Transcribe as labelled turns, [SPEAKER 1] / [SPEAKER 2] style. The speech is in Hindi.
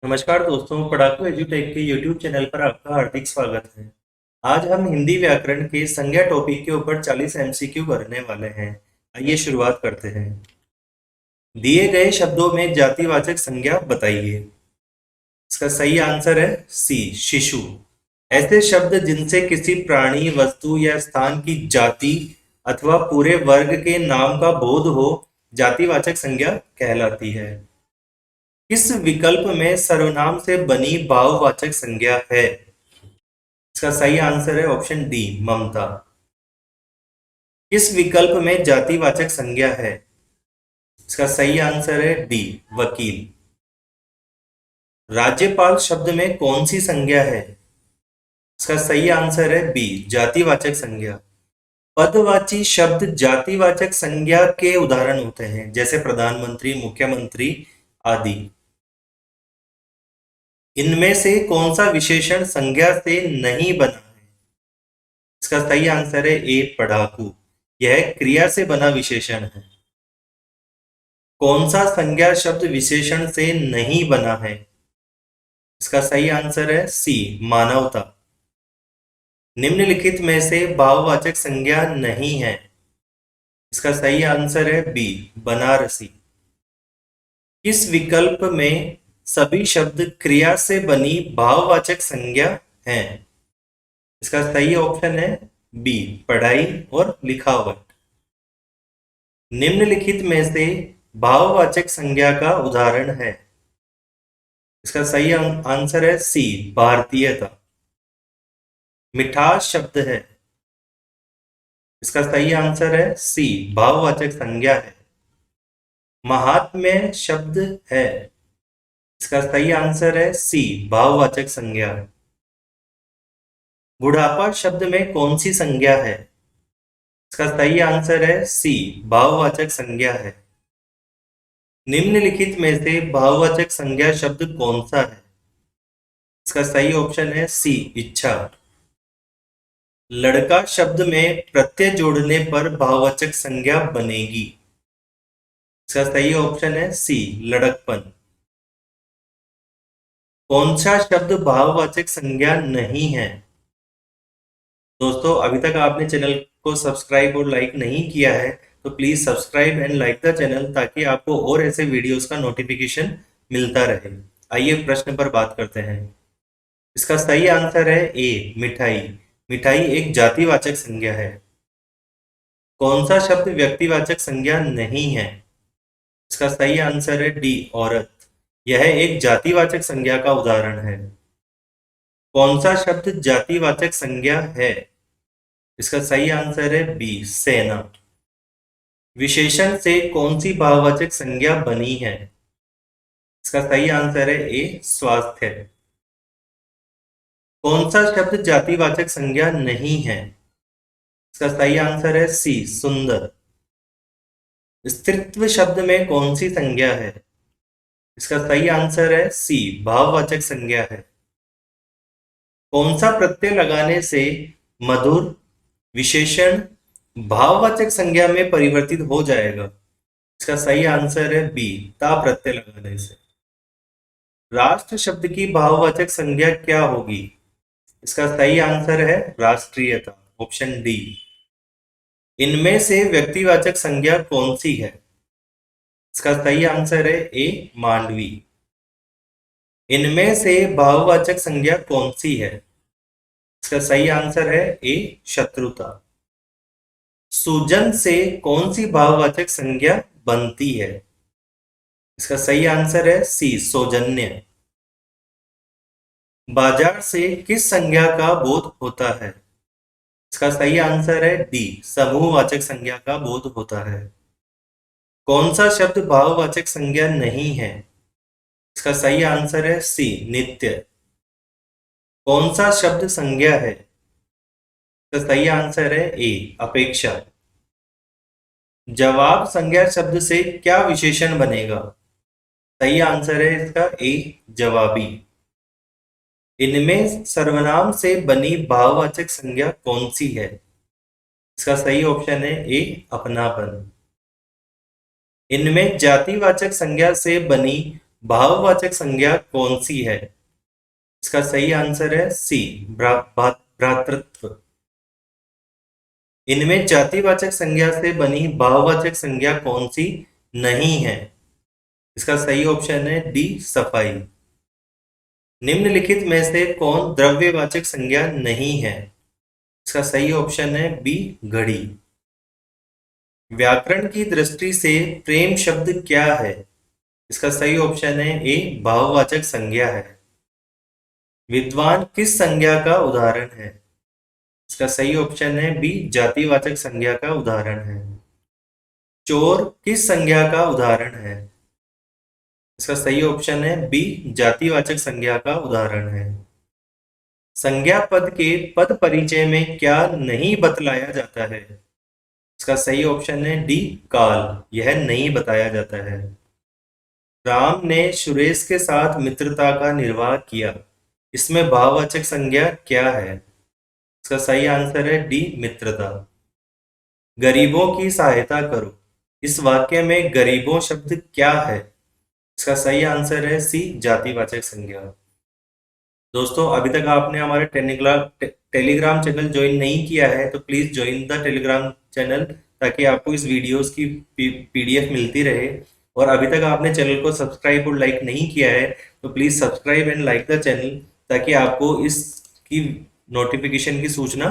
[SPEAKER 1] नमस्कार दोस्तों, पढ़ाकू एजुटेक के यूट्यूब चैनल पर आपका हार्दिक स्वागत है। आज हम हिंदी व्याकरण के संज्ञा टॉपिक के ऊपर 40 एमसीक्यू करने वाले हैं। आइए शुरुआत करते हैं। दिए गए शब्दों में जातिवाचक संज्ञा बताइए। इसका सही आंसर है सी, शिशु। ऐसे शब्द जिनसे किसी प्राणी, वस्तु या स्थान की जाति अथवा पूरे वर्ग के नाम का बोध हो, जातिवाचक संज्ञा कहलाती है। किस विकल्प में सर्वनाम से बनी भाववाचक संज्ञा है? इसका सही आंसर है ऑप्शन डी, ममता। किस विकल्प में जातिवाचक संज्ञा है? इसका सही आंसर है डी, वकील। राज्यपाल शब्द में कौन सी संज्ञा है? इसका सही आंसर है बी, जातिवाचक संज्ञा। पदवाची शब्द जातिवाचक संज्ञा के उदाहरण होते हैं, जैसे प्रधानमंत्री, मुख्यमंत्री आदि। इनमें से कौन सा विशेषण संज्ञा से नहीं बना है? इसका सही आंसर है ए, पढ़ाकू। यह क्रिया से बना विशेषण है। कौन सा संज्ञा शब्द विशेषण से नहीं बना है? इसका सही आंसर है सी, मानवता। निम्नलिखित में से भाववाचक संज्ञा नहीं है। इसका सही आंसर है बी, बनारसी। किस विकल्प में सभी शब्द क्रिया से बनी भाववाचक संज्ञा हैं? इसका सही ऑप्शन है बी, पढ़ाई और लिखावट। निम्नलिखित में से भाववाचक संज्ञा का उदाहरण है। इसका सही आंसर है सी, भारतीयता। मिठास शब्द है। इसका सही आंसर है सी, भाववाचक संज्ञा है। महात्म्य शब्द है। इसका सही आंसर है सी, भाववाचक संज्ञा। बुढ़ापा शब्द में कौन सी संज्ञा है? इसका सही आंसर है सी, भाववाचक संज्ञा है। निम्नलिखित में से भाववाचक संज्ञा शब्द कौन सा है? इसका सही ऑप्शन है सी, इच्छा। लड़का शब्द में प्रत्यय जोड़ने पर भाववाचक संज्ञा बनेगी। इसका सही ऑप्शन है सी, लड़कपन। कौन सा शब्द भाववाचक संज्ञा नहीं है? दोस्तों, अभी तक आपने चैनल को सब्सक्राइब और लाइक नहीं किया है तो please subscribe and like the channel, ताकि आपको और ऐसे वीडियोस का नोटिफिकेशन मिलता रहे। आइए प्रश्न पर बात करते हैं। इसका सही आंसर है ए, मिठाई। मिठाई एक जातिवाचक संज्ञा है। कौन सा शब्द व्यक्तिवाचक संज्ञा नहीं है? इसका सही आंसर है डी, औरत। यह एक जातिवाचक संज्ञा का उदाहरण है। कौन सा शब्द जातिवाचक संज्ञा है? इसका सही आंसर है बी, सेना। विशेषण से कौन सी भाववाचक संज्ञा बनी है? इसका सही आंसर है ए, स्वास्थ्य। कौन सा शब्द जातिवाचक संज्ञा नहीं है? इसका सही आंसर है सी, सुंदर। स्त्रीत्व शब्द में कौन सी संज्ञा है? इसका सही आंसर है सी, भाववाचक संज्ञा है। कौन सा प्रत्यय लगाने से मधुर विशेषण भाववाचक संज्ञा में परिवर्तित हो जाएगा? इसका सही आंसर है बी, ता प्रत्यय लगाने से। राष्ट्र शब्द की भाववाचक संज्ञा क्या होगी? इसका सही आंसर है राष्ट्रीयता, ऑप्शन डी। इनमें से व्यक्तिवाचक संज्ञा कौन सी है? इसका सही आंसर है ए, मांडवी। इनमें से भाववाचक संज्ञा कौन सी है? इसका सही आंसर है ए, शत्रुता। सूजन से कौन सी भाववाचक संज्ञा बनती है? इसका सही आंसर है सी, सौजन्य। बाजार से किस संज्ञा का बोध होता है? इसका सही आंसर है डी, समूहवाचक संज्ञा का बोध होता है। कौन सा शब्द भाववाचक संज्ञा नहीं है? इसका सही आंसर है सी, नित्य। कौन सा शब्द संज्ञा है? इसका सही आंसर है ए, अपेक्षा। जवाब संज्ञा शब्द से क्या विशेषण बनेगा? सही आंसर है इसका ए, जवाबी। इनमें सर्वनाम से बनी भाववाचक संज्ञा कौन सी है? इसका सही ऑप्शन है ए, अपनापन। इनमें जातिवाचक संज्ञा से बनी भाववाचक संज्ञा कौन सी है? इसका सही आंसर है सी, भ्रातृत्व। इनमें जातिवाचक संज्ञा से बनी भाववाचक संज्ञा कौन सी नहीं है? इसका सही ऑप्शन है डी, सफाई। निम्नलिखित में से कौन द्रव्यवाचक संज्ञा नहीं है? इसका सही ऑप्शन है बी, घड़ी। व्याकरण की दृष्टि से प्रेम शब्द क्या है? इसका सही ऑप्शन है ए, भाववाचक संज्ञा है। विद्वान किस संज्ञा का उदाहरण है? इसका सही ऑप्शन है बी, जातिवाचक संज्ञा का उदाहरण है। चोर किस संज्ञा का उदाहरण है? इसका सही ऑप्शन है बी, जातिवाचक संज्ञा का उदाहरण है। संज्ञा पद के पद परिचय में क्या नहीं बतलाया जाता है? इसका सही ऑप्शन है डी, काल। यह नहीं बताया जाता है। राम ने सुरेश के साथ मित्रता का निर्वाह किया, इसमें भाववाचक संज्ञा क्या है? इसका सही आंसर है डी, मित्रता। गरीबों की सहायता करो, इस वाक्य में गरीबों शब्द क्या है? इसका सही आंसर है सी, जातिवाचक संज्ञा। दोस्तों, अभी तक आपने हमारे टेलीग्राम चैनल ज्वाइन नहीं किया है तो please join the Telegram channel, ताकि आपको इस वीडियोस की पीडीएफ मिलती रहे। और अभी तक आपने चैनल को सब्सक्राइब और लाइक नहीं किया है तो please subscribe and like the channel, ताकि आपको इसकी नोटिफिकेशन की सूचना